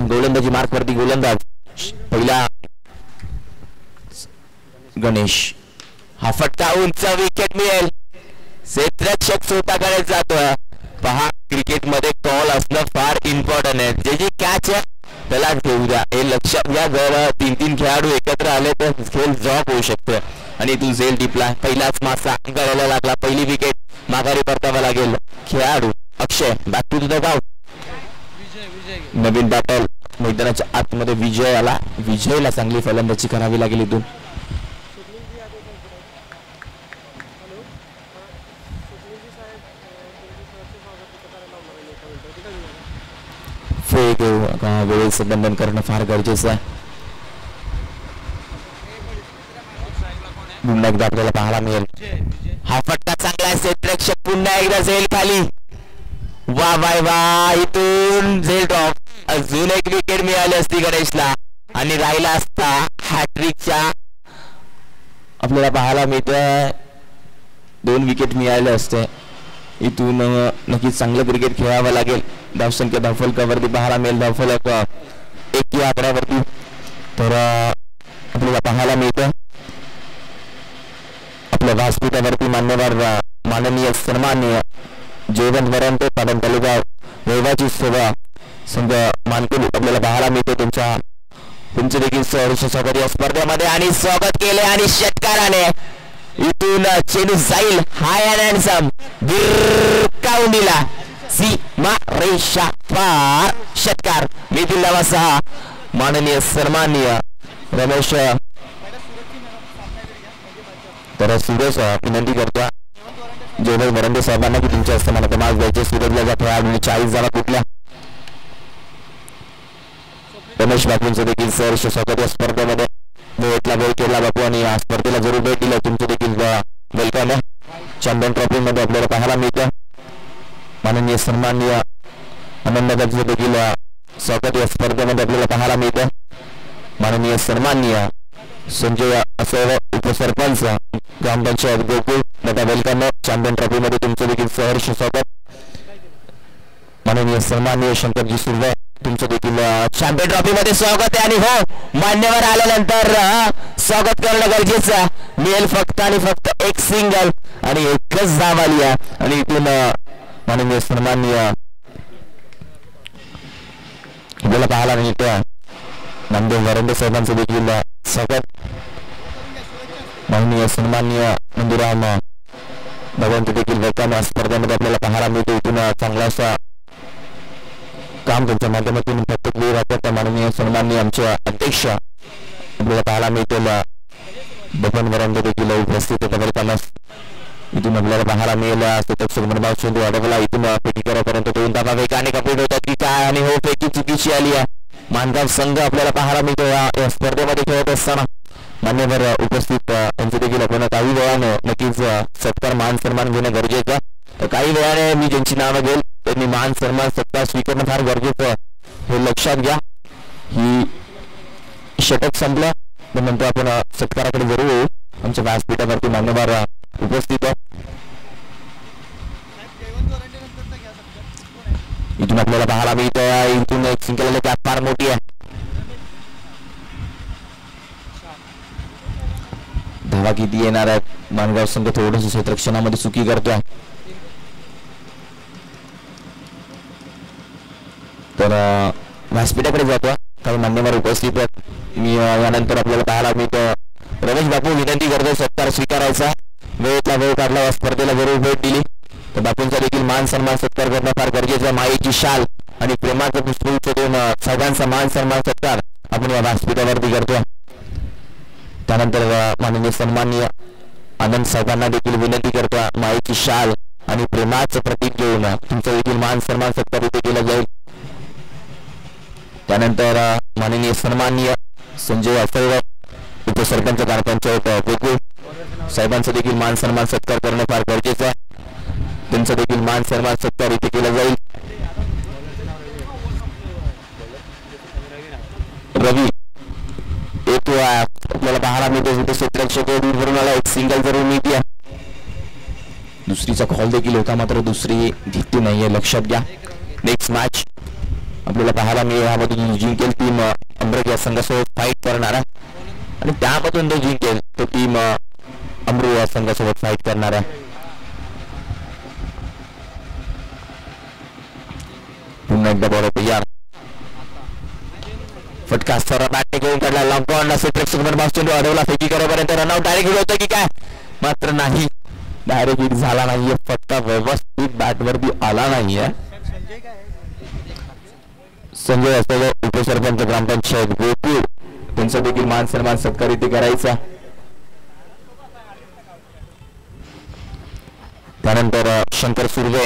गोलंदाजी मार्क वरती गोलंदाज पहिला गणेश. हा फटका उंच, विकेट मिळेल. क्षेत्ररक्षक स्वतःकडे जातोय. पहा, क्रिकेट मध्ये कॉल असणं फार इम्पॉर्टंट आहे. जे जी कॅच आहे त्याला घेऊ द्या, हे लक्षात घ्या. जर 3-3 खेळाडू एकत्र आले तर खेळ ड्रॉप होऊ शकतो. आणि तू झेल टिपला, पहिलाच मासा गळायला लागला. पहिली विकेट माघारी परतावा लागेल. खेळाडू अक्षय बॅक टू द गाव. नवीन बॅटल मैदानाच्या आतमध्ये विजय आला. विजयला चांगली फलंदाजी करावी लागेल. इथून वेळेचं बंधन करणं फार गरजेचं आहे. पुन्हा एकदा आपल्याला पाहायला मिळेल. हा फटका चांगला आहे. क्षेत्ररक्षक पुन्हा एकदा झेल खाली. वा वाय वा, इथून झेल ड्रॉप. अजून एक विकेट मिळाली असती गणेशला आणि राहिला असता हॅट्रिकच्या. आपल्याला पाहायला मिळतंय 2 विकेट मिळाले असते. इथून नक्कीच चांगलं क्रिकेट खेळावं लागेल. धावसंख्या धावफलकावरती पाहायला मिळेल. धावफलक 1 या आकड्यावरती तर आपल्याला पाहायला मिळतं. आपल्या व्यासपीठावरती माननीय सन्माननीय जयवंत वरंते पाटण तालुका वैवाची सेवा संघ मानकरी आपल्याला पाहायला मिळते. तुमचे देखील सहर्ष स्वागत या स्पर्धेमध्ये. आणि स्वागत केले आणि षटकाराने इथून चेंडू जाईल. हाय अँड हँडसम गिरकावून दिला. सीमा रेषा पार. षटकार. मिथिल नावासह माननीय सन्माननीय रमेश तर सुरेश विनंती करतो जयवंत वरंदे साहेबांना की तुमच्या हस्ते मला मार्क द्यायचे. सुरजला जातो आणि 40 जागा कुठल्या. रमेश बापूंचं देखील सहर्ष स्वागत या स्पर्धेमध्ये. वेळेतला वेळ केला बापू आणि या स्पर्धेला जरूर भेट दिला. तुमचं देखील वेलकम आहे. चॅम्पियन ट्रॉफी मध्ये आपल्याला पाहायला मिळतं. माननीय सन्माननीय आनंददाचं देखील स्वागत या स्पर्धेमध्ये आपल्याला पाहायला मिळतं. माननीय सन्माननीय संजय असं उपसरपंच ग्रामपंचायत गोकुळ दादा वेलकम आहे. चॅम्पियन ट्रॉफी मध्ये तुमचं देखील सहर्ष स्वागत. माननीय सन्माननीय शंकरजी सुर्वे तुमचं देखील चॅम्पियन ट्रॉफी मध्ये स्वागत आहे. आणि हो, मान्यवर आल्यानंतर स्वागत करणं गरजेचं मिळेल. फक्त आणि फक्त एक सिंगल आणि एकच धाव आली आहे. आणि इथून माननीय सन्माननीय आपल्याला पाहायला मिळतं नामदेव वरंदे साहेबांचं देखील स्वागत. माननीय सन्माननीय मंदिराम भगवंत देखील वेलकम स्पर्धेमध्ये आपल्याला पाहायला मिळतो. इथून चांगला असा काम तुमच्या माध्यमातून प्रत्येक वेळी राहतात. माननीय सन्माननीय आमचे अध्यक्ष आपल्याला पाहायला मिळतील बबन वरंदे देखील उपस्थित होता. इथून आपल्याला पाहायला मिळेल चेंडू अडवला. इथून फेकी करापर्यंत 2 धावा वेगाने कंप्लीट होतात की काय. आणि हो, फेकी चुकीची आली आहे. मानगाव संघ आपल्याला पाहायला मिळतो या स्पर्धेमध्ये खेळत असताना. मान्यवर उपस्थित यांचे देखील आपण काही वेळाने नक्कीच सत्कार मान सन्मान घेणं गरजेचं. तर काही वेळाने मी ज्यांची नावं घेईल त्यांनी मान सन्मान सत्कार स्वीकारणं फार गरजेचं हे लक्षात घ्या. ही षटक संपलं नंतर आपण सत्काराकडे जरूर येऊ. आमच्या व्यासपीठावरती मान्यवर उपस्थित आहे. इथून आपल्याला पाहायला मिळतं इथून एक सिंगल गॅप फार मोठी आहे. धावा किती येणार आहेत. मानगाव संघ थोडंसं क्षेत्ररक्षणामध्ये चुकी करतोय. तर व्यासपीठाकडे जातो काही मान्यवर उपस्थित आहेत. मी यानंतर आपल्याला पाहायला मिळतं रमेश बापू विनंती करतो सत्कार स्वीकारायचा. वेळेतला वेळ काढला या स्पर्धेला जरूर भेट दिली तर बापूंचा देखील मान सन्मान सत्कार करणं फार गरजेचं आहे. मायेची शाल आणि प्रेमाचं पुष्पगुच्छ देऊन सगळ्यांचा मान सन्मान सत्कार आपण या व्यासपीठावरती करतो. त्यानंतर माननीय सन्माननीय आनंद साहेबांना देखील विनंती करतो मायेची शाल आणि प्रेमाचं प्रतीक घेऊन तुमचा देखील मान सन्मान सत्कार इथे केला जाईल. त्यानंतर माननीय सन्माननीय संजय असळकर उपसरपंच ग्रामपंचायत गोकुळ साहेबांचा देखील मान सन्मान सत्कार करणं फार गरजेचं आहे. त्यांचा देखील मान सन्मान सत्कार इथे केला जाईल. रवी येतो आपल्याला पाहायला मिळतो क्षेत्ररक्षक दूरवरून आला. एक सिंगल जरूर मिळते. दुसरीचा कॉल देखील होता मात्र दुसरी घेतली नाहीये लक्षात घ्या. नेक्स्ट मॅच आपल्याला पाहायला मिळेल. ह्यामधून जिंकेल टीम अमृत या संघासोबत फाईट करणार आहे आणि त्यामधून जो जिंकेल तो टीम अमृत या संघासोबत फाईट करणार आहे. पुन्हा एकदा बॉल तयार. फटका सरळ बॅट घेऊन काढला. लॉंग बॉल असे प्रेक्षक चेंडू अडवला. फेकी करेपर्यंत रनआउट डायरेक्ट होतं की काय, मात्र नाही, डायरेक्ट हिट झाला नाहीये. फटका व्यवस्थित बॅट वरती आला नाहीये. संजय असलेले उपसरपंच ग्रामपंचायत गोकुळ त्यांचा देखील मान सन्मान सत्कार इथे करायचा. त्यानंतर शंकर सुर्वे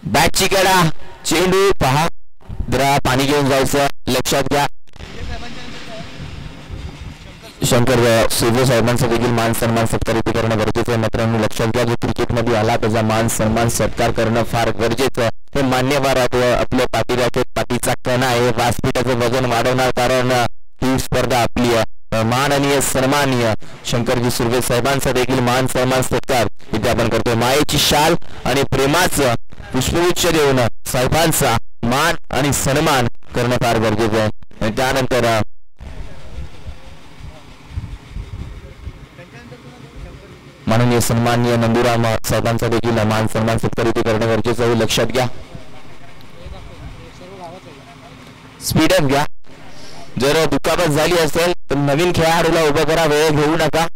बॅटची कडा, चेंडू पहा, जरा पाणी घेऊन जायचं, लक्षात घ्या. शंकर सुर्वे साहेबांचा देखील मान सन्मान सत्कार इथे करणं गरजेचं आहे. मित्रांनो लक्षात घ्या, जो क्रिकेटमध्ये आला त्याचा मान सन्मान सत्कार करणं फार गरजेचं आहे. हे मान्यवर आपल्या पाठीराखे पाठीचा कणा आहे, व्यासपीठाचं वजन वाढवणार, कारण ही स्पर्धा आपली आहे. माननीय सन्माननीय शंकरजी सुर्वे साहेबांचा देखील मान सन्मान सत्कार इथे आपण करतोय. मायेची शाल आणि प्रेमाचं पुष्पगुच्छ देऊन साहेबांचा मान आणि सन्मान करणं फार गरजेचं आहे. त्यानंतर माननीय सन्माननीय नंदुराम साहेबांचा देखील मान सन्मान सत्कार इथे करणं गरजेचं आहे. लक्षात घ्या, स्पीडअप घ्या. जर दुखापत झाली असेल तर नवीन खेळाडूला उभं करा, वेळ घेऊ नका.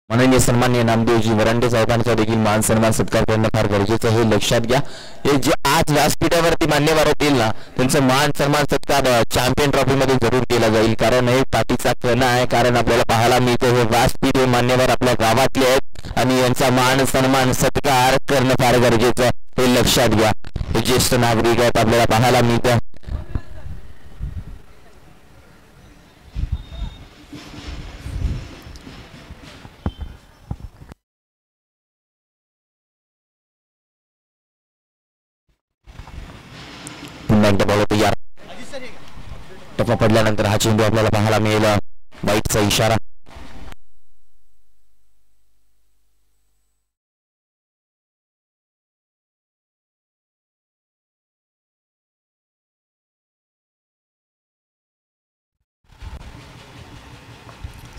माननीय सन्माननीय नामदेवजी वरांडे साहेबांचा देखील मान सन्मान सत्कार करणं फार गरजेचं आहे. लक्षात घ्या, हे जे आज व्यासपीठावरती मान्यवर होतील ना त्यांचं मान सन्मान सत्कार चॅम्पियन ट्रॉफी मध्ये जरूर केला जाईल, कारण हे पाठीचा कणा आहे. कारण आपल्याला पाहायला मिळतं हे व्यासपीठ हे मान्यवर आपल्या गावातले आहेत आणि यांचा मान सन्मान सत्कार करणं फार गरजेचं हे लक्षात घ्या. हे ज्येष्ठ नागरिक आहेत, आपल्याला पाहायला मिळतं. पुन्हा एकदा बॉल तयार. टप्पा पडल्यानंतर हा चेंडू आपल्याला पाहायला मिळेल, वाईटचा इशारा.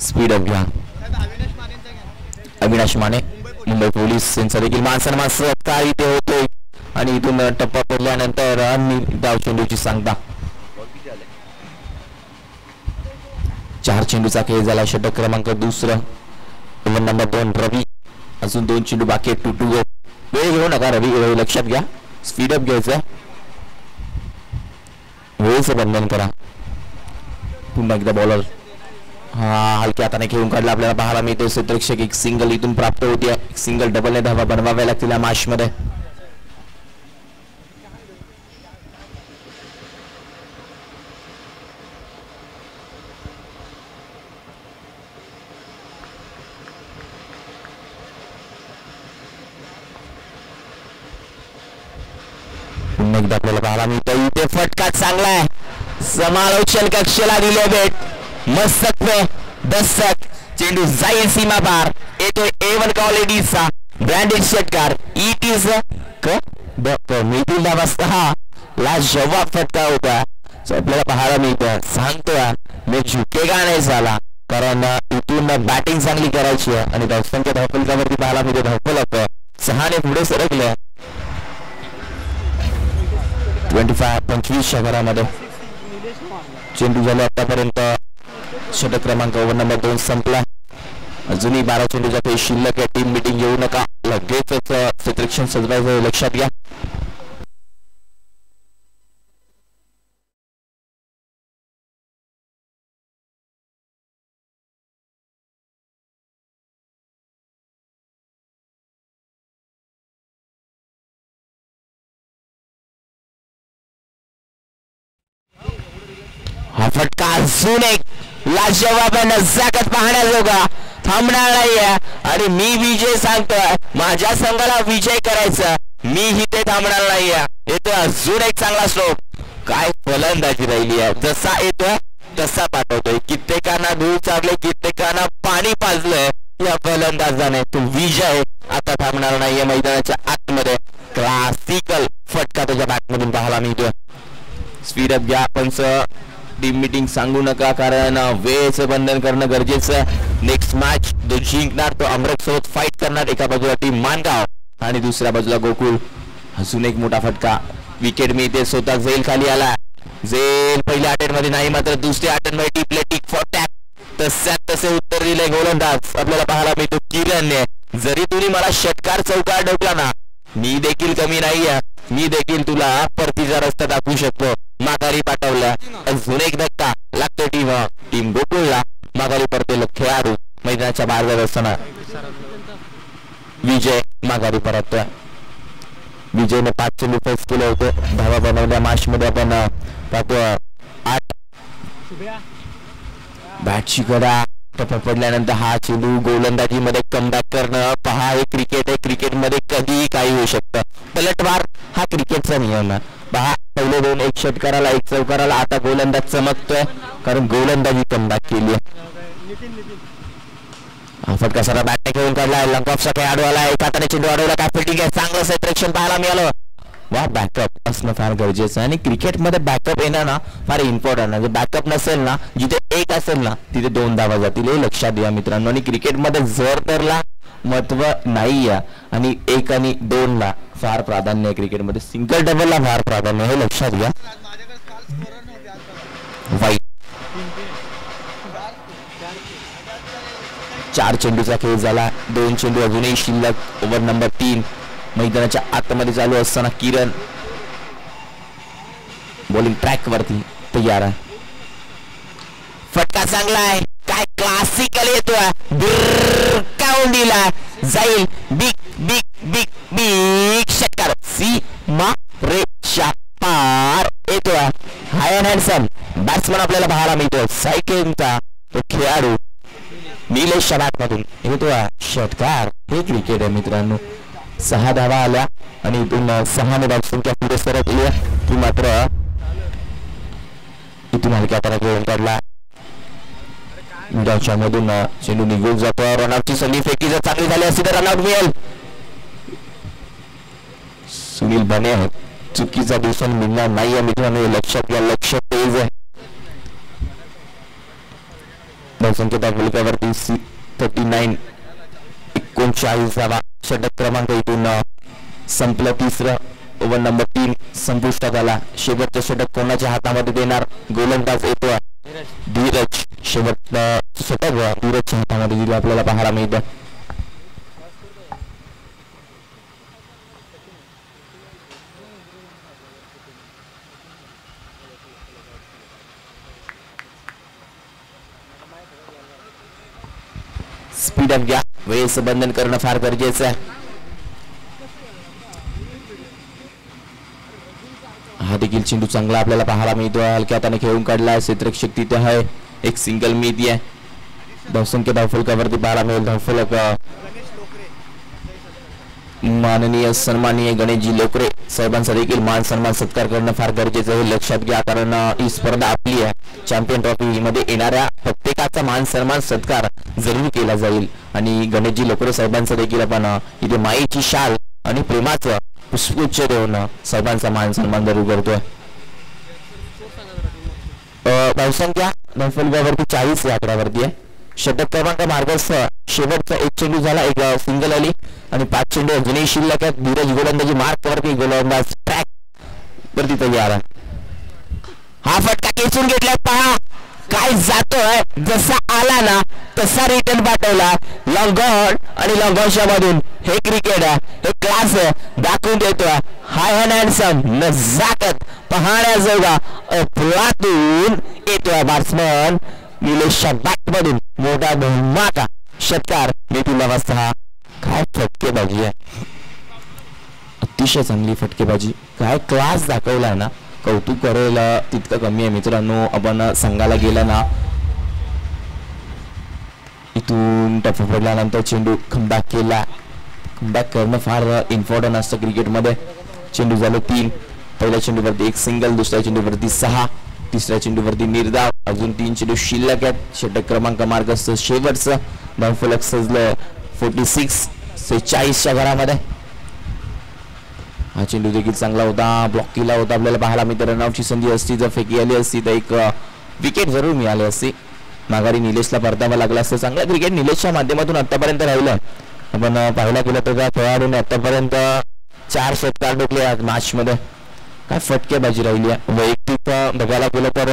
स्पीड अप घ्या. अविनाश माने मुंबई पोलीस यांचा देखील मान सन्मान सत्कार इथे होतोय आणि इथून टप्पा पडल्यानंतर धाव चेंडूची सांगता. 4 चेंडूचा खेळ झाला. षटक क्रमांक दुसरं, ओव्हर नंबर 2 रवी. अजून 2 चेंडू बाकी आहेत. 2 गो. वेळ घेऊ नका रवी, लक्षात घ्या, स्पीडअप घ्यायचं, वेळेचं बंधन करा. पुन्हा एकदा बॉलर हलक्या हाताने खेळून काढला. आपल्याला पाहायला मिळते क्षेत्ररक्षक एक सिंगल इथून प्राप्त होते. सिंगल डबलने धावा बनवाव्या लागतील या मॅच मध्ये. एकदा आपल्याला पाहायला मिळतं इथे फटका चांगला आहे. समालोचन कक्षेला दिले भेट. मस्त दस्तक, चेंडू जाईल सीमा पार. येतोय A1 क्वालिटीचा ब्रँडेड षटकार. इट इज मिळतील वाजता हा लाजवाब फटका होता. आपल्याला पाहायला मिळतं. सांगतोय मी झुकेगा नाही झाला, कारण इथून बॅटिंग चांगली करायची आहे आणि धावसंख्या धावफलकावरती पाहायला मिळते. धावफल होतं 6 पुढे सरकलं 25 घरामध्ये. चेंडू झाले आतापर्यंत. षटक क्रमांक ओव्हर नंबर 2 संपला. अजूनही 12 चेंडूचा खेळ शिल्लक आहे. टीम मीटिंग घेऊ नका, लगेचच क्षेत्ररक्षण सजवायचं लक्षात घ्या. हा फटका अजून एक लाजवाब नजाकत पाहण्याजोगा. थांबणार नाहीये आणि मी विजय सांगतोय. माझ्या संघाला विजय करायचा, मी इथे थांबणार नाहीये. येतो अजून एक चांगला स्ट्रोक. काय फलंदाजी राहिली आहे, जसा येतोय तसा पाठवतोय. कित्येकांना धूळ चालले, कित्येकांना पाणी पाजलंय या फलंदाजाने. तो विजय आता थांबणार नाहीये मैदानाच्या आतमध्ये. क्लासिकल फटका त्याच्या बॅटमधून पाहायला मिळतोय. स्पीड घ्या, पण टीम मीटिंग सांगू नका, कारण वेळेचं बंधन करणं गरजेचं आहे. नेक्स्ट मॅच जो जिंकणार तो अमृत सोबत फाईट करणार. एका बाजूला टीम मानगाव आणि दुसऱ्या बाजूला गोकुळ. अजून एक मोठा फटका, विकेट मिळते, स्वतः झेल खाली आला. झेल पहिल्या अटेम्प्ट मध्ये नाही, मात्र दुसऱ्या अटेम्प्ट मध्ये टिपले टिक फॉर टॅप. तसे उत्तर दिले गोलंदाज आपल्याला पाहायला मिळतो किरणने. जरी तुम्ही मला षटकार चौकार ढोकला ना, मी देखील कमी नाहीये, मी देखील तुला परतीचा रस्ता दाखवू शकतो. माघारी पाठवला, अजून एक धक्का लागतो टीम गोकुळला. माघारी परतेल खेळाडू मैदानाच्या बाहेर जात असताना विजय माघारी परततोय. विजयने 5 चेंडू फेस केले होते. धावा बनवल्या मॅच मध्ये आपण पाहतो 8. बॅटची कडा पडल्यानंतर हा चेंडू गोलंदाजी मध्ये कमबॅक करणं. पहा, हे क्रिकेट आहे, क्रिकेट मध्ये कधीही काही होऊ शकतं. पलटवार हा क्रिकेटचा नियम आहे. पहा, पहिले 2 एक षटकाराला एक चौकाराला. आता गोलंदाज चमकतोय कारण गोलंदाजी कमबॅक केली आहे. फटका सारा बॅटने खेळून काढलाय. लंकॉफचा खेळाडू आला, एका हाताने चेंडू अडवला. काय फिटिंग आहे, चांगलं सेट्रेक्शन पाहायला मिळालं. वा, बॅकअप असणं फार गरजेचं आहे आणि क्रिकेटमध्ये बॅकअप येणं ना फार इम्पॉर्टंट आहे. जर बॅकअप नसेल ना, जिथे 1 असेल ना तिथे 2 धावा जातील, हे लक्षात घ्या मित्रांनो. आणि क्रिकेटमध्ये जर तरला महत्व नाही आहे आणि 1 आणि 2 ला फार प्राधान्य आहे. क्रिकेटमध्ये सिंगल डबलला फार प्राधान्य, हे लक्षात घ्या. वाईट 4 चेंडूचा खेळ झाला. 2 चेंडू अजूनही शिल्लक. ओव्हर नंबर 3 मैदानाच्या आतमध्ये चालू असताना किरण बॉलिंग ट्रॅक वरती तयार आहे. फटका चांगला आहे, काय क्लासिकल येतोय. दिला जाईल. बिग बिग बिग बिग षटकार, सीमा रेषा पार येतोय. हाय अँड हँडसम बॅट्समन आपल्याला पाहायला मिळतो. सायकलचा तो खेळाडू निलेश शबात मधून येतोय षटकार. हे क्रिकेट आहे मित्रांनो. 6 धावा आल्या आणि इथून 6 ने धावसंख्या पुढे सरत गेली. ती मात्र इथून हलक्या परा खेळून काढला. मधून चेंडू निघून जातो. रनआउटची संधी फेकी जर चांगली झाली असती तर रनआउट मिळेल. सुनील बने चुकीचा दिवसा मिळणार नाहीये मित्रांनो, लक्षात घ्या. लक्ष तेज आहे. धावसंख्येच्या फलकावरती 39 39 षटक क्रमांक इथून संपलं. 3रं ओव्हर नंबर 3 संपुष्टात आला. शेवटचं षटक कोणाच्या हातामध्ये देणार? गोलंदाज येतोय धीरज. शेवटचं षटक धीरजच्या हातामध्ये दिलं आपल्याला पाहायला मिळतं. स्पीडअप घ्या, वेळेचं बंधन करणं फार गरजेचं आहे. हा देखील चेंडू चांगला आपल्याला पाहायला मिळतो. हलक्या हाताने खेळून काढला. क्षेत्रक शक्ती इथे आहे. एक सिंगल मिळती आहे. धावसंख्या धावफलकावरती पाहायला मिळेल. धावफलक माननीय सन्माननीय गणेशजी लोकरे साहेबांचा देखील मान सन्मान सत्कार करणं फार गरजेचं आहे. लक्षात घ्या, कारण ही स्पर्धा आपली आहे. चॅम्पियन ट्रॉफी मध्ये येणाऱ्या प्रत्येकाचा मान सन्मान सत्कार जरूर केला जाईल. आणि गणेशजी लोकरे साहेबांचा देखील आपण इथे माईची शाल आणि प्रेमाचं पुष्पगुच्छ देऊन साहेबांचा मान सन्मान जरूर करतोय. धावसंख्या धावफलकावरती 40 या आकड्यावरती आहे. षटक क्रमांक मार्गस्थ. शेवटचा 1 चेंडू झाला, एक सिंगल आली आणि 5 चेंडू अजूनही शिल्लक आहेत. धीरज गोलंदाजी मार्क वरती, गोलंदाज ट्रॅक वरती तयार आहे. हा फटका खेचून घेतला. पहा काय जातोय, जसा आला ना तसा रिटर्न पाठवला. लॉंग ऑन आणि लॉंग ऑनच्या मधून हे क्रिकेट आहे, हे क्लास आहे, दाखवून देतोय. हाय अँड हँडसम नजाकत पाहण्याजोगा अफलातून येतोय बॅट्समन निलेशच्या बॅट मधून. मोठा धमाका षटकार देखील अवस्था. काय फटकेबाजी आहे, अतिशय चांगली फटकेबाजी. काय क्लास दाखवलाय ना, कौतुक करेल तितकं कमी आहे मित्रांनो. आपण संघाला गेला ना, इथून टफ पडल्यानंतर चेंडू कमबॅक केला. कमबॅक करणं फार इम्पॉर्टंट असतं क्रिकेटमध्ये. चेंडू झालं 3. पहिल्या चेंडूवरती एक सिंगल, दुसऱ्या चेंडूवरती 6, तिसऱ्या चेंडूवरती निर्धाव. अजून 3 चेंडू शिल्लक आहेत. षटक क्रमांक मार्गस्थ शेवटचं धावफलक सजलं 46 46च्या घरामध्ये. हा चेंडू देखील चांगला होता, ब्लॉक केला होता. आपल्याला पाहायला मिळते रनआउटची संधी असती, जर फेकी आली असती तर एक विकेट जरूर मिळाली असती. माघारी निलेशला परतावा लागला असतं. चांगला क्रिकेट निलेशच्या माध्यमातून आतापर्यंत राहिलं. आपण पाहायला गेलं तर त्या खेळाडूने आतापर्यंत 4 षटकार ठोकले आज मॅच मध्ये. काय फटकेबाजी राहिली आहे. वैयक्तिक बघायला गेलं तर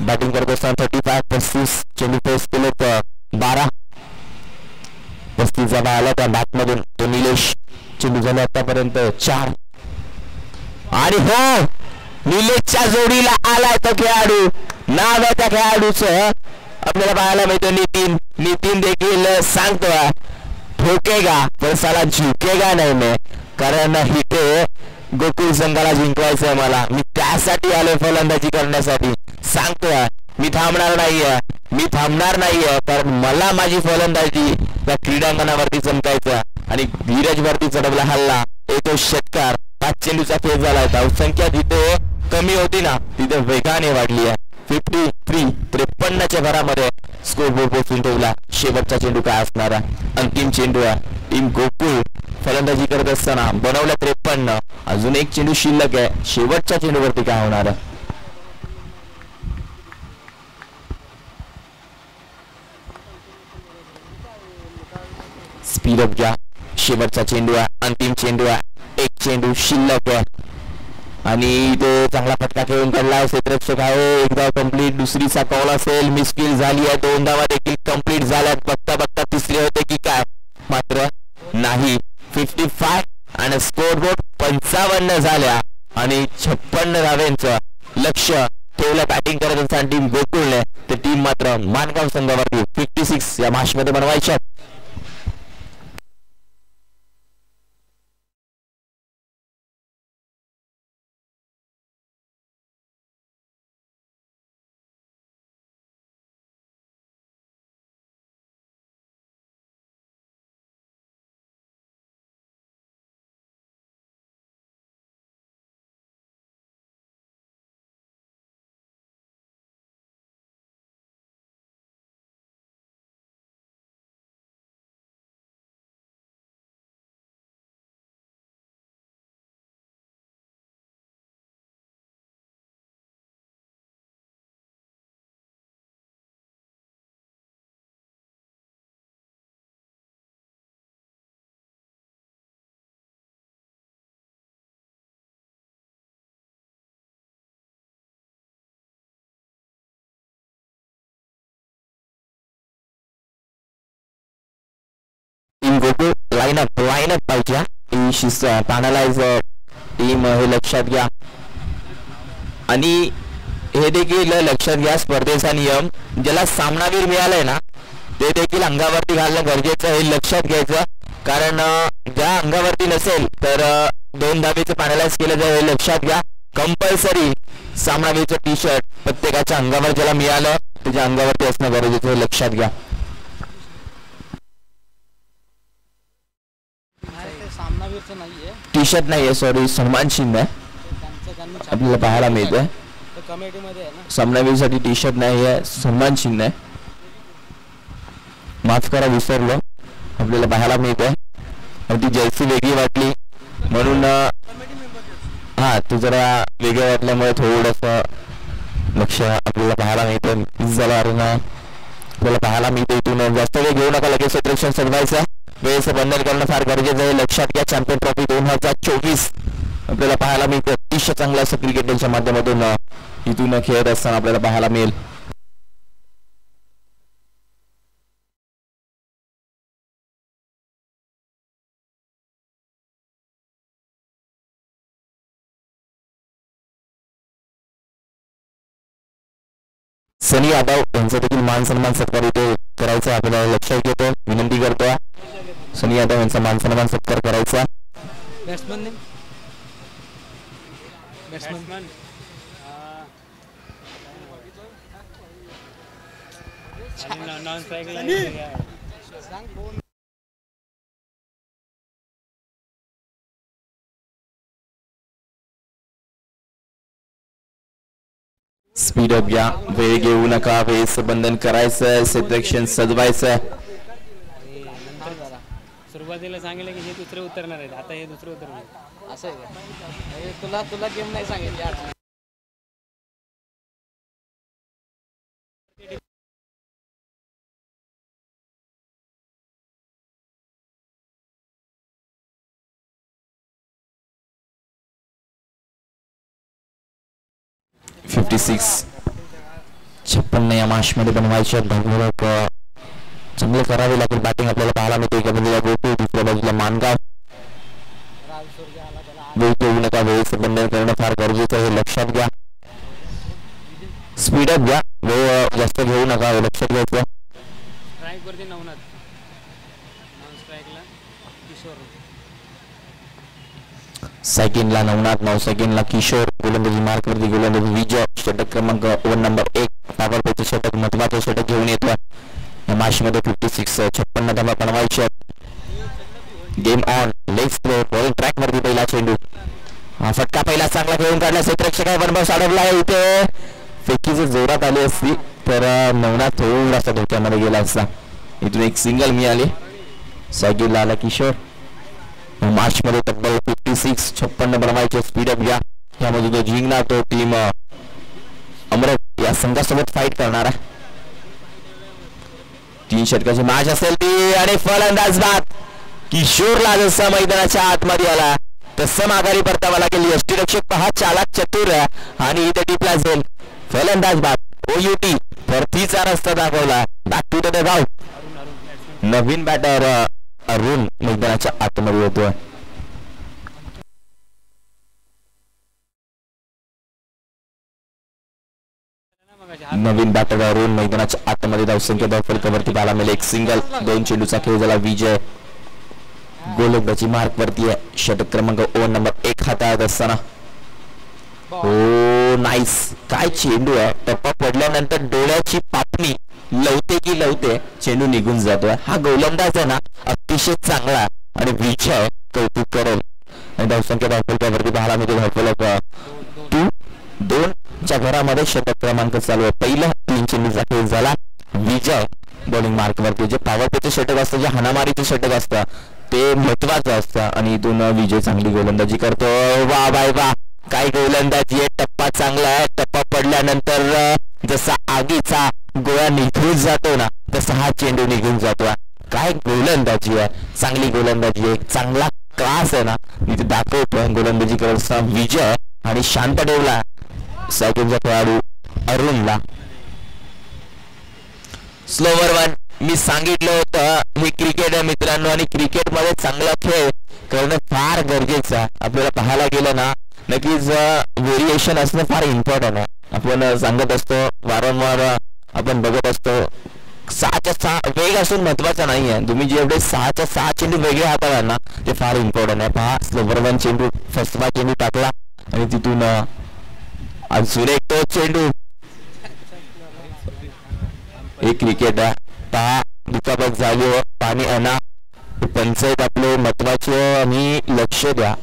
बॅटिंग करत असताना 35 चेंडू फेस केले तर 12 35 जमा आला त्या बॅट मधून. तो निलेश चेंडू झाले आतापर्यंत 4. आणि हो, निलेशच्या जोडीला आलाय तो खेळाडू. नाव आहे त्या खेळाडूचं आपल्याला पाहायला मिळतो नितीन देखील सांगतो ठोकेगा पण साला झुकेगा नाही मैं, कारण इथे गोकुळ संघाला जिंकवायचंय मला. मी त्यासाठी आलोय फलंदाजी करण्यासाठी. सांगतोय मी थांबणार नाहीये कारण मला माझी फलंदाजी त्या क्रीडांगणावरती चमकायचं. आणि धीरज वरती चढवला हल्ला, एक षटकार, 5 चेंडूचा फेज झाला. धावसंख्या जिथे कमी होती ना तिथे वेगाने वाढली आहे. 53च्या भरामध्ये स्कोर बोर्ड पोहोचून ठेवला. शेवटचा चेंडू काय असणार आहे, अंतिम चेंडू आहे. टीम गोकुळ फलंदाजी करत असताना बनवल्या 53, अजून एक चेंडू शिल्लक आहे. शेवटच्या चेंडूवरती काय होणार आहे. स्पीड अप घ्या. शेवटचा चेंडू आहे, अंतिम चेंडू आहे, एक चेंडू शिल्लक आहे. आणि तो चांगला फटका खेळून काढला. क्षेत्ररक्षक आहे, एकदा कंप्लीट. दुसरीचा कॉल असेल, मिसफील झाली आहे. 2 धावा देखील कंप्लीट झाल्यात. बघता तिसरी होते की काय, मात्र नाही. 55 आणि स्कोर बोर्ड 55 झाल्या आणि 56 धाव्यांचं लक्ष ठेवलं बॅटिंग करत असताना टीम गोकुळने. तर टीम मात्र मानगाव संघावरती 56 या मॅच मध्ये बनवायच्या. गोकुळ लाईनअप पाहिजे. पॅनलाइज टीम हे लक्षात घ्या. आणि हे देखील लक्षात घ्या, स्पर्धेचा नियम ज्याला सामनावीर मिळालाय ना ते देखील अंगावरती घालणं गरजेचं हे लक्षात घ्यायचं. कारण ज्या अंगावरती नसेल तर 2 धावेचं पॅनलाइज केलं जाईल हे लक्षात घ्या. कंपल्सरी सामनावीरचं टी शर्ट प्रत्येकाच्या अंगावर ज्याला मिळालं त्याच्या अंगावरती असणं गरजेचं हे लक्षात घ्या. टी शर्ट नाहीये, सॉरी, सन्मान चिन्ह आहे आपल्याला पाहायला मिळतंय. सामनावीरसाठी टी शर्ट नाहीये, सन्मान चिन्ह आहे. माफ करा, विसरलो. आपल्याला पाहायला मिळतंय. ती जर्सी वेगळी वाटली म्हणून तू जरा वेगळं वाटल्यामुळे थोडंसं लक्ष आपल्याला पाहायला मिळतं. झाला अरे ना, आपल्याला पाहायला मिळतं. इथून जास्त वेळ घेऊ नका, लगेच क्षेत्ररक्षण सोडवायचं. वेळेचं बंधन करणं फार गरजेचं आहे, लक्षात घ्या. चॅम्पियन ट्रॉफी 2024 आपल्याला पाहायला मिळतं. अतिशय चांगलं असं क्रिकेटच्या माध्यमातून इथून खेळत असताना आपल्याला पाहायला मिळेल. सनी यादव यांचा देखील मान सन्मान सत्कार इथे करायचा आपल्याला लक्षात घेतो. विनंती करतो सनी यादव यांचा मान सन्मान सत्कार करायचा. स्पीडअप घ्या, वेळ घेऊ नका, वेळेचं बंधन करायचं, क्षेत्ररक्षण सजवायचं. सुरुवातीला सांगितलं की हे दुसरे उतरणार आहेत, आता हे दुसरे उतरणार असं आहे का? तुला तुला गेम नाही सांगितली. 56 56 या मॅचमध्ये बनवायचे चांगले करावे लागेल. बॅटिंग आपल्याला पाहायला मिळते. एका बाजूला गोटू, दुसऱ्या बाजूला मानगाव. वेळ घेऊ नका, वेळेचं बंधन करणं फार गरजेचं आहे, लक्षात घ्या. स्पीडअप घ्या, वेळ जास्त घेऊ नका, लक्षात घ्यायचं. सेकंडला नवनाथ, 9 सेकंडला किशोर. गोलंदाजी मार्कवरती गोलंदाजी विजय. षटक क्रमांक 1 नंबर 1 पॉवर प्लेचं षटक, महत्वाचं षटक घेऊन येतोय या मॅचमध्ये. 56 56 धावा बनवायच्या. Game on, leg slow, bowling track वरती पहिला चेंडू. हा फटका पहिला चांगला खेळून काढला. क्षेत्ररक्षक आहे, वनबाउंस अडवला आहे. इथे फेकी जर जोरात आली असती तर नवनाथ थोडासा धोक्यामध्ये गेला असता. इथून एक सिंगल मिळाली. सेकंडला आला किशोर. मार्च मध्ये तब्बल 56 56 बनवायचे. स्पीडअप घ्या. यामध्ये जो जिंकला तो टीम अमृत या संघासोबत फाईट करणार आहे. 3 षटकाची मॅच असेल ती. आणि फलंदाज बाद. किशोरला जसं मैदानाच्या आतमध्ये आला तसं माघारी परतावा लागेल. यष्टीरक्षक पहा, चालाक चतुर आणि इथे टिपला जाईल. फलंदाज बाद. ओयूटी परतीचा रस्ता दाखवला. बॅक टू द गाव. नवीन बॅटर अरुण मैदानाच्या आतमध्ये येतोय. नवीन बॅटर अरुण मैदानाच्या आतमध्ये. धावसंख्या धावफलकावरती पाहायला मिळेल. एक सिंगल. 2 चेंडूचा खेळ झाला. विजय गोलंदाजी मार्क वरती आहे. षटक क्रमांक 1 नंबर 1 हाताळत असताना. हो नाईस. काय चेंडू आहे. टप्पा पडल्यानंतर डोळ्याची पापणी लवते की लवते चेंडू निघून जातोय. हा गोलंदाज आहे ना अतिशय चांगला आणि विजय कौतुक करेल. आणि धावसंख्या धावफलकावरती पाहायला मिळेल. धावफलक 2 च्या घरामध्ये षटक क्रमांक चालू आहे. पहिला 3 चेंडूचा खेळ झाला. विजय बॉलिंग मार्क वरती. जे पॉवर प्लेचे षटक असतं, जे हाणामारीचे षटक असतं ते महत्वाचं असतं आणि इथून विजय चांगली गोलंदाजी करतो. वा बाय वा, काय गोलंदाजी आहे. टप्पा चांगला आहे. टप्पा पडल्यानंतर जसा आगीचा गोळा निघून जातो ना तसा हा चेंडू निघून जातो. काय गोलंदाजी आहे. चांगली गोलंदाजी आहे. चांगला क्लास आहे ना इथे दाखवतो गोलंदाजी करत विजय. आणि शांत ठेवला सेकंडचा खेळाडू अरुणला. Slower one. मी सांगितलं होतं हे क्रिकेट आहे मित्रांनो आणि क्रिकेटमध्ये चांगला खेळ करणं फार गरजेचं आहे. आपल्याला पाहायला गेलं ना नक्कीच व्हेरिएशन असणं फार इम्पॉर्टंट आहे. आपण सांगत असतो वारंवार, आपण बघत असतो 6च्या 6 वेग असून महत्वाचा नाही आहे. तुम्ही जेवढे 6च्या 6 चेंडू वेगळे हाताळा ना ते फार इम्पॉर्टंट आहे. पहा स्लोवर वन चेंडू फर्स्ट चेंडू टाकला आणि तिथून अजून एक तो चेंडू. एक क्रिकेट आहे. पहा दुखापत झाली पाणी आणा. पंचायत आपले महत्वाचे आणि लक्ष द्या.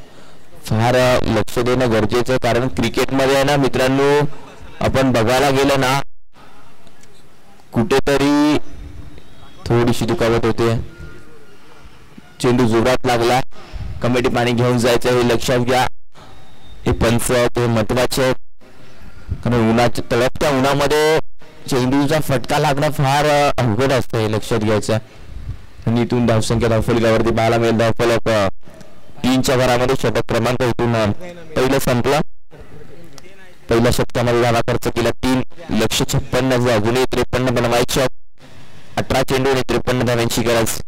फार लक्ष देणं गरजेचं. कारण क्रिकेटमध्ये आहे ना मित्रांनो आपण बघायला गेलं ना कुठेतरी थोडीशी दुखापत होते. चेंडू जोरात लागला. कमिटी पाणी घेऊन जायचं हे लक्षात घ्या. हे पंच ते महत्वाचे. कारण उन्हाच्या तळपत्या उन्हामध्ये चेंडूचा फटका लागणं फार अवघड असतं हे लक्षात घ्यायचं. आणि इथून धावसंख्या धावफलकावरती पाहायला मिळेल. धावफलक 3च्या घरामध्ये षटक क्रमांक इथून पहिलं संपलं. पहिल्या षटकामध्ये धावा खर्च केला 3. लक्ष्य 56. अजूनही 53 बनवायचे. 18 चेंडू आणि 53 धावांची गरज.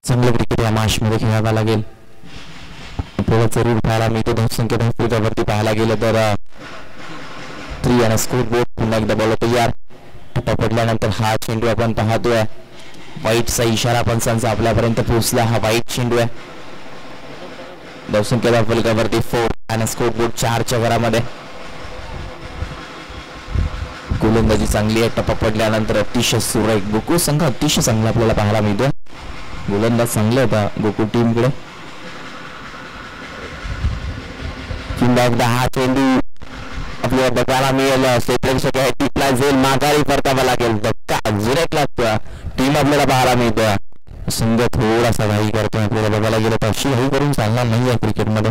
चांगलं क्रिकेट या मॅच मध्ये खेळावं लागेल. आपल्याला जरूर पाहायला मिळतो धावसंख्या धावफलकावरती पाहायला गेलं तर 3 आणि स्कोर बोर्ड पुन्हा एकदा बॉल तयार. टप्पा पडल्यानंतर हा चेंडू आपण पाहतोय. वाईटचा इशारा पंचांचा आपल्यापर्यंत पोहोचला. हा वाईट चेंडू आहे. धावसंख्या धावफलकावरती 4 आणि स्कोर बोर्ड 4च्या घरामध्ये. गोलंदाजी चांगली आहे. टप्पा पडल्यानंतर अतिशय सुरेख गोकुळ संघ अतिशय चांगला आपल्याला पाहायला मिळतो. गोलंदाज चांगले होता गोकुळ टीमकडे. पुन्हा एकदा हा चेंडू आपल्याला बघायला मिळेल. प्रेक्षक टीमला जाईल माघारी परतावा लागेल. धक्का झुरकला टीम आपल्याला पाहायला मिळतो. संघ थोडासा घाई करतो. आपल्याला बघायला गेलं तर अशी घाई करून चालणार नाही आहे क्रिकेटमध्ये.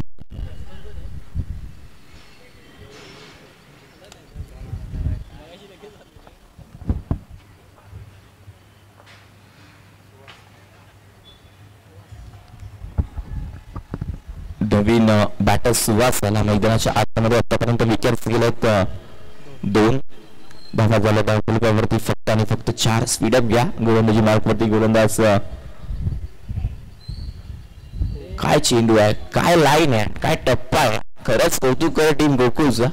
नवीन बॅटर सुवास झाला मैदानाच्या आतमध्ये. आतापर्यंत विकेट्स गेलेत 2 धावा झाल्या. धावफलकावरती फक्त आणि फक्त 4. स्पीडअप घ्या गोलंदाजी मार्कवरती. गोलंदाज काय चेंडू आहे, काय लाईन आहे, काय टप्पा आहे. खरंच कौतुक कर टीम गोकुळचं.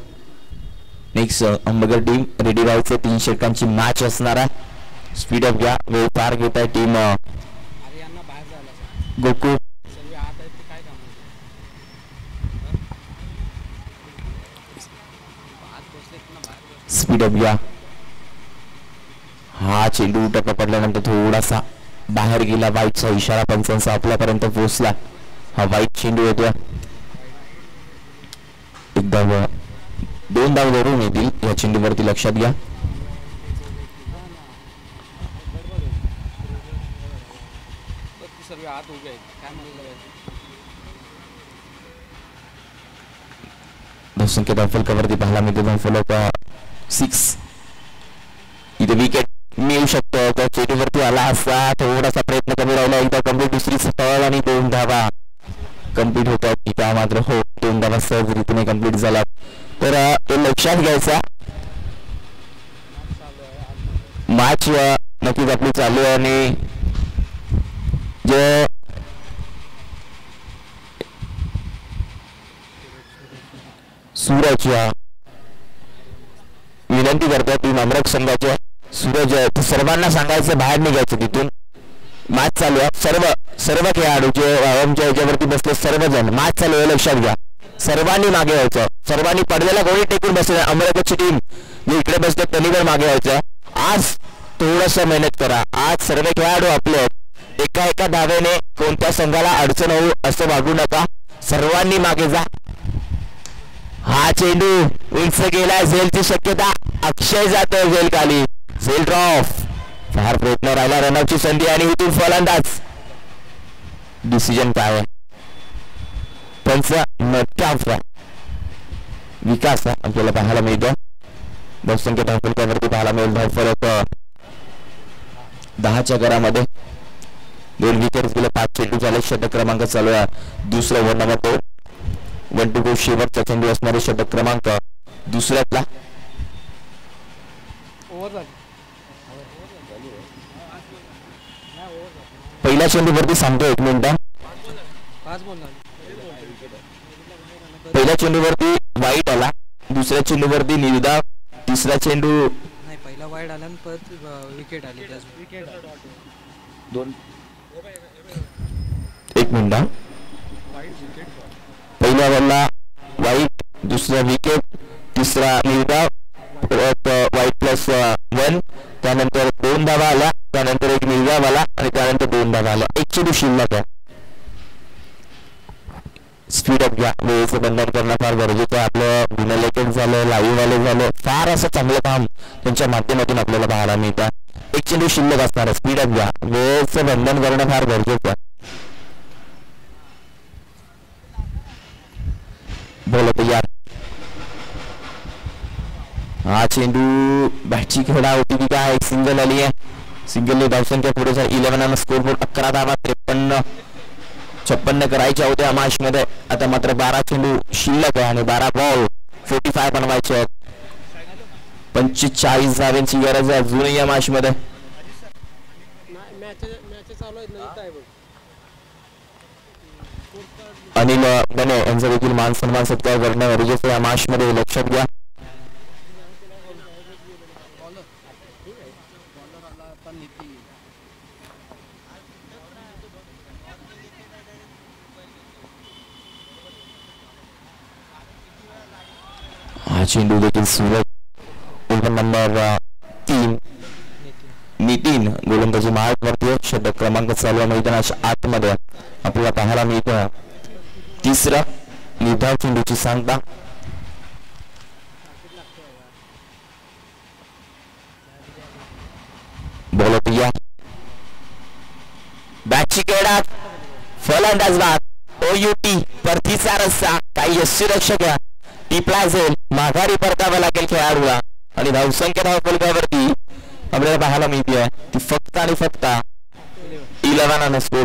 नेक्स्ट अंबगड टीम रेडी राहायचं. 3 षटकांची मॅच असणार आहे. स्पीडअप घ्या. वेळ पार घेत आहे टीम गोकुळ. स्पीडअप घ्या. हा चेंडू टप्पा पडल्यानंतर थोडासा बाहेर गेला. वाईटचा इशारा पंचांचा आपल्यापर्यंत पोहोचला. हा वाईट चेंडू होता. एकदा 2 धाव धरून येतील या चेंडूवरती लक्षात घ्या. धावसंख्या धावफलकावरती पाहायला मिळते. धावफलक 6. इथे विकेट मिळू शकतो. त्या चेंडूवरती आला असता. थोडासा प्रयत्न कमी राहिला. एकदा कम्प्लीट. दुसरी स्थळ आणि 2 धावा कम्प्लीट होतात. त्या मात्र हो 2 धावा सहज रीतीने कम्प्लीट झाला. तर तो लक्षात घ्यायचा. मॅच नक्कीच आपली चालू आहे आणि जे सूरज विनंती करतात टीम अमरक संघाच्या. सूरज सर्वांना सांगायचं बाहेर निघायचं तिथून. मॅच चालू आहे. सर्व खेळाडू जे आमच्या याच्यावरती बसले सर्वजण मॅच चालू आहे लक्षात घ्या. सर्वांनी मागे व्हायचं. सर्वांनी पडद्याला कोणी टेकून बसले. अमरावतीची टीम जे इकडे बसले त्यांनी पण मागे व्हायचं. आज थोडस मेहनत करा. आज सर्व खेळाडू आपले एका धावेने कोणत्या संघाला अडचण होऊ असं वागू नका. सर्वांनी मागे जा. हा चेंडू उंच गेलाय. झेलची शक्यता. अक्षय जातोय झेल खाली. झेल ड्रॉप. फार प्रयत्न राहिला. रनआउटची संधी आणि इथून फलंदाज. डिसिजन काय आहे पंच नटाचा विकास आपल्याला पाहायला मिळतो. धावसंख्या धावफलकावरती पाहायला मिळेल. धावफलक 10च्या घरामध्ये. 2 विकेट्स गेले. 5 चेंडू झाले. षटक क्रमांक चालू आहे. दुसरा ओव्हर नंबर 2. 1 to 2 शेवटचा चेंडू असणारे षटक क्रमांक दुसऱ्यातला. पहिल्या चेंडूवरती सांगतो 1 मिनिट. पहिल्या चेंडूवरती वाईट आला. दुसऱ्या चेंडूवरती निर्धाव. तिसरा चेंडू नाही. पहिला वाईट आला आणि परत विकेट आली. 1 मिनिट. पहिल्या बॉलला वाईट. दुसरा विकेट. तिसरा निर्धाव. वाईट प्लस 1. त्यानंतर 2 धावा आल्या. त्यानंतर 1 निर्धाव आला आणि त्यानंतर 2 धावा आल्या. 1 चेंडू शिल्लक आहे. स्पीडअप घ्या. वेळेचं बंधन करणं फार गरजेचं आहे. आपलं गुणलेखन झालं. लाईव्ह वाले झालं. फार असं चांगलं काम त्यांच्या माध्यमातून आपल्याला पाहायला मिळतं. 1 चेंडू शिल्लक असणार आहे. स्पीडअप घ्या. वेळेचं बंधन करणं फार गरजेचं आहे. बोलत यार. हा चेंडू बॅटची खेळा होती की काय. 1 सिंगल आली आहे. सिंगलने धावसंख्या पुढे 11 स्कोर बोर्ड 11 धावा. 53-56 करायच्या होत्या मॅच मध्ये. आता मात्र 12 चेंडू शिल्लक आहे आणि 12 बॉल 45 बनवायचे आहेत. 45 धाव्यांची गरज आहे अजूनही या मॅच मध्ये. अनिल बने यांचा देखील मान सन्मान सत्कार करणं गरजेचं या मॅच मध्ये, लक्षात घ्या. हा चेंडू देखील सुरत नंबर 3 नितीन गोलंदाजी मार्ग वरती षटक क्रमांक चालू मैदानाच्या आतमध्ये आपल्याला पाहायला मिळतं. तिसरा निर्धाव चेंडूची सांगता. बोलत या बॅटची केडात फलंदाज बाद ओयूटी परतीचा रस्ता, काही यष्टीरक्षक टिपला जाईल, माघारी परतावा लागेल खेळाडूला आणि धावसंख्या धावफलकावरती आपल्याला पाहायला मिळते ती फक्त आणि फक्त 11 नसतो.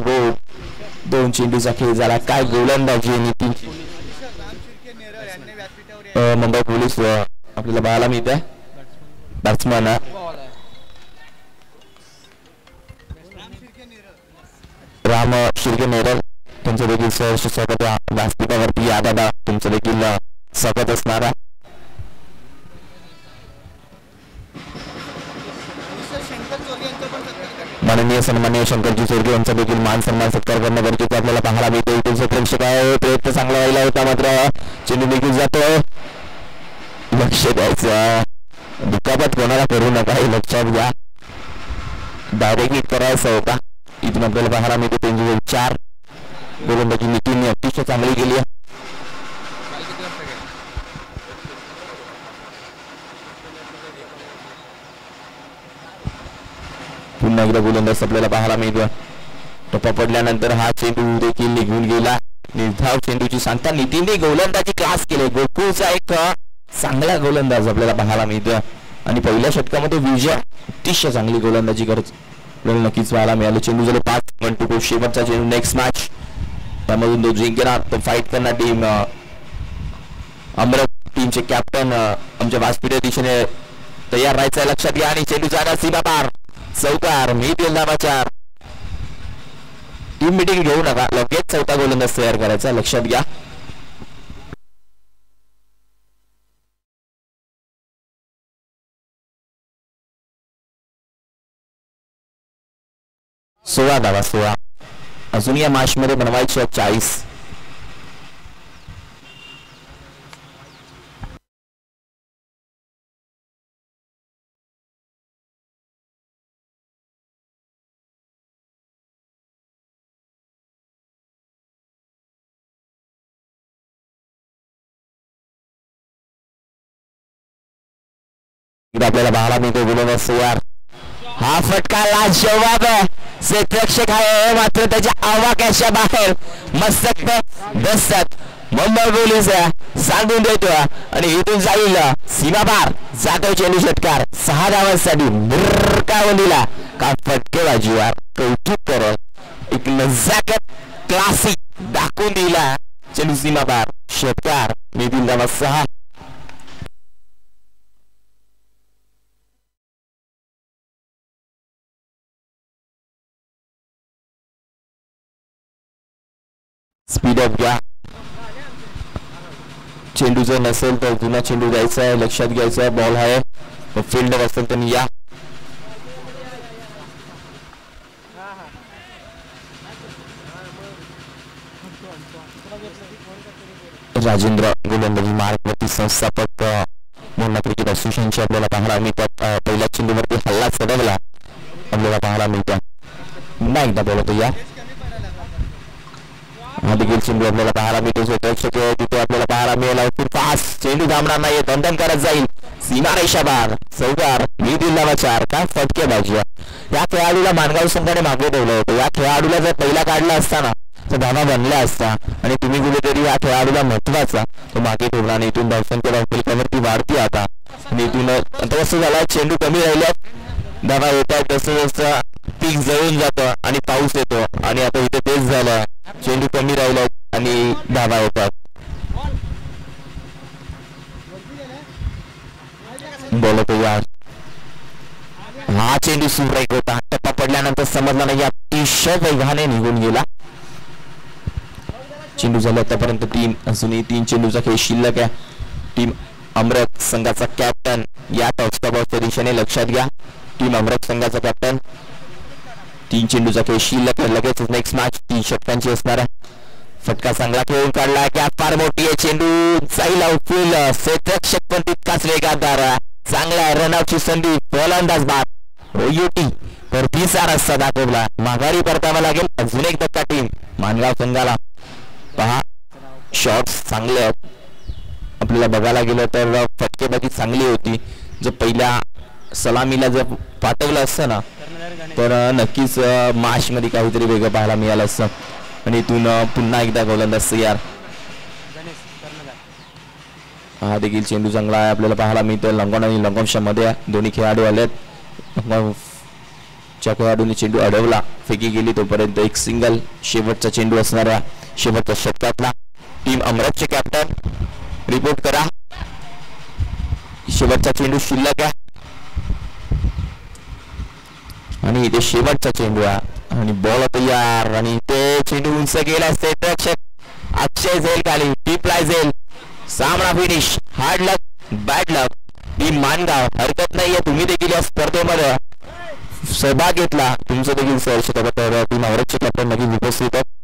2 चेंडूचा खेळ झाला. काय गोलंदाजी नितीन मुंबई पोलीस आपल्याला पाहायला मिळते. बॅट्समन राम शिर्के नेरल तुमचं देखील सहर्ष स्वागत व्यासपीठावरती. या दादा तुमचं देखील स्वागत असणारा. माननीय सन्माननीय शंकरजी चोरगे यांचा देखील मान सन्मान सत्कार करणं गरजेचं आपल्याला पाहायला मिळते. इथे प्रेक्षक आहे, प्रयत्न चांगला व्हायला होता मात्र चेंडू देखील जातो. लक्ष द्यायचं, दुखापत कोणाला करू नका हे लक्षात घ्या. डायरेक्ट हिट करायचं होता. इथून आपल्याला पाहायला मिळते 4 गोलंदाजी नितीनने अतिशय चांगली केली आहे. पुन्हा एकदा गोलंदाज आपल्याला पाहायला मिळतो. टप्पा पडल्यानंतर हा चेंडू देखील निघून गेला. निर्धाव चेंडूची सांगता नितीनने गोलंदाजी क्लास केले. गोकुळचा एक चांगला गोलंदाज आपल्याला पाहायला मिळतो आणि पहिल्या षटकामध्ये विजय अतिशय चांगली गोलंदाजी करत नक्कीच पाहायला मिळालं. चेंडू झाले 5 1-2 शेवटचा चेंडू. नेक्स्ट मॅच त्यामधून तो जिंकणार, तो फाईट करणार टीम अमृत टीमचे कॅप्टन आमच्या व्यासपीठ दिशेने तयार राहायचं लक्षात घ्या. आणि चेंडू जाणार सीमा पार, चौकार मिळतील धावा 4. टीम मिटिंग घेऊ नका, लगेच चौथा गोलंदाज तयार करायचा लक्षात घ्या. सोळा धावा 16 अजून या मॅच मध्ये बनवायचे 40. आपल्याला पाहायला मिळतो गोलंदाज तयार. हा फटका लाजवाब क्षेत्ररक्षक आहे मात्र त्याच्या आवाक्याच्या बाहेर मस्तक बसतात. मुंबई पोलीस सांगून देतो आणि इथून जाईल सीमा पार जातो चेंडू. षटकार 6 धावांसाठी मुरकावलीला का फटकेबाजीवर कौतुक करत एक नजाकत क्लासिक दाखवून दिला. चेंडू सीमा पार, षटकार मिळतील धावा 6. स्पीड अप घ्या. चेंडू जर नसेल तर जुना चेंडू द्यायचा आहे, लक्षात घ्यायचं आहे. बॉल आहे फिल्डर असेल तर या. राजेंद्र गोलंदाजी मार्गवरती संस्थापक मुन्ना क्रिकेट असोसिएशनचे आपल्याला पाहायला मिळतात. पहिल्या चेंडूवरती हल्ला चढवला आपल्याला पाहायला मिळतात. पुन्हा एकदा बोलतो या. हा देखील चेंडू आपल्याला पाहायला मिळतो. प्रेक्षक तिथे आपल्याला पाहायला मिळाला. खूप फास्ट चेंडू थांबणार नाही, दंडन करत जाईल. सीमा रेषा बार, चौकार मिळतील धावा 4. काय फटकेबाजी. या खेळाडूला मानगाव संघाने मागे ठेवलं होतं. या खेळाडूला जर पहिला काढला असताना तर धावा बनल्या असता आणि तुम्ही कुठेतरी या खेळाडूला महत्वाचा तो मागे ठेवला आणि इथून धावसंख्या धावफलकावरती वाढती आता. आणि इथून आता कसं झालं, चेंडू कमी राहिल्यात, धावा येतात, जसं जसं पीक जळून जातं आणि पाऊस येतो. आणि आता इथे तेच झालं, चेंडू कमी राहिल्यात आणि धावा येतात. बोलतो यार. हा चेंडू सुरेख होता. टप्पा पडल्यानंतर समजला नाही, अतिशय वेगाने निघून गेला. चेंडू झाले आतापर्यंत 3, अजूनही 3 चेंडूचा खेळ शिल्लक आहे. टीम अमरक संघाचा कॅप्टन या टॉपस्टॉपच्या दिशेने लक्षात घ्या. टीम अमरक संघाचा कॅप्टन 3 चेंडूचा खेळ शिल्लक आहे. लगेच नेक्स्ट मॅच 3 षटकांची असणार आहे. फटका चांगला खेळून काढला. गॅप फार मोठी आहे. चेंडू जाईल आउटफील्ड. क्षेत्ररक्षक पण तितकाच वेगादार. चांगला रनआउटची संधी. फलंदाज बाद ओयूटी पर 20 रस्ता दाखवला. माघारी परतावा लागेल. अजून एक धक्का टीम मानगाव संघाला. पहा शॉट्स चांगले आपल्याला बघायला गेलं तर फटकेबाजी चांगली होती. जर पहिल्या सलामीला जर पाठवलं असतं ना तर नक्कीच मॅच मध्ये काहीतरी वेगळं पाहायला मिळालं असतं. आणि इथून पुन्हा एकदा गोलंदाज तयार. हा देखील चेंडू चांगला आहे आपल्याला पाहायला मिळतोय. लंगॉन आणि लंगॉनच्या मध्ये दोन्ही खेळाडू आलेत. च्या खेळाडूने चेंडू अडवला. फेकी गेली तोपर्यंत एक सिंगल. शेवटचा चेंडू असणाऱ्या शेवटच्या षटकातला. टीम अमरकचे कॅप्टन रिपोर्ट करा. शेवटचा चेंडू शिल्लक आहे आणि इथे शेवटचा चेंडू आहे आणि बॉल तयार आणि ते चेंडू उंच गेला. क्षेत्ररक्षक अक्षय झेल खाली. टिपला झेल. सामना फिनिश. हार्ड लक बॅड लक. टीम मानगाव हरकत नाहीये. तुम्ही देखील या स्पर्धेमध्ये सहभाग घेतला. तुमचं देखील सहर्ष टीम अमरकचे कॅप्टन नक्कीच उपस्थित